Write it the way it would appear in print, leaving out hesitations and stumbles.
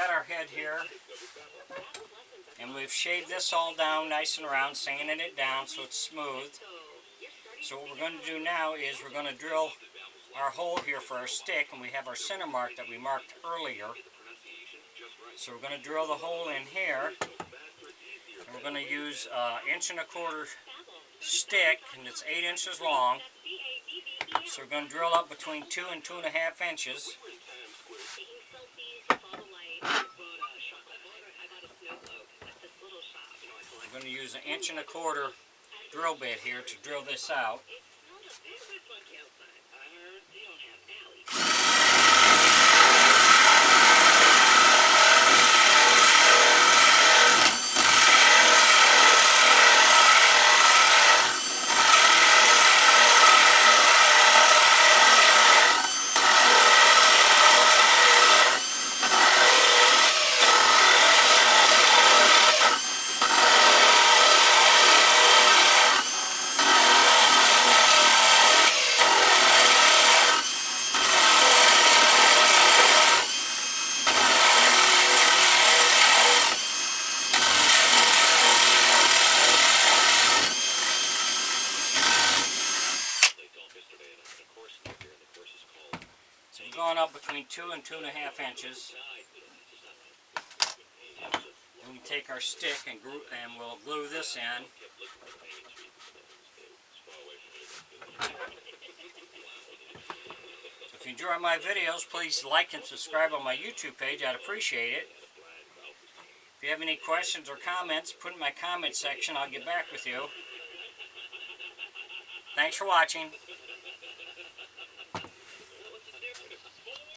got our head here, and we've shaved this all down nice and round, sanding it down so it's smooth. So what we're going to do now is we're going to drill our hole here for our stick, and we have our center mark that we marked earlier. So we're going to drill the hole in here, and we're going to use an 1¼ inch stick, and it's 8 inches long. So we're going to drill up between 2 and 2½ inches. We're going to use an 1¼ inch drill bit here to drill this out. So we're going up between 2 and 2½ inches. Then we take our stick and we'll glue this in. So if you enjoy my videos, please like and subscribe on my YouTube page. I'd appreciate it. If you have any questions or comments, put in my comment section. I'll get back with you. Thanks for watching.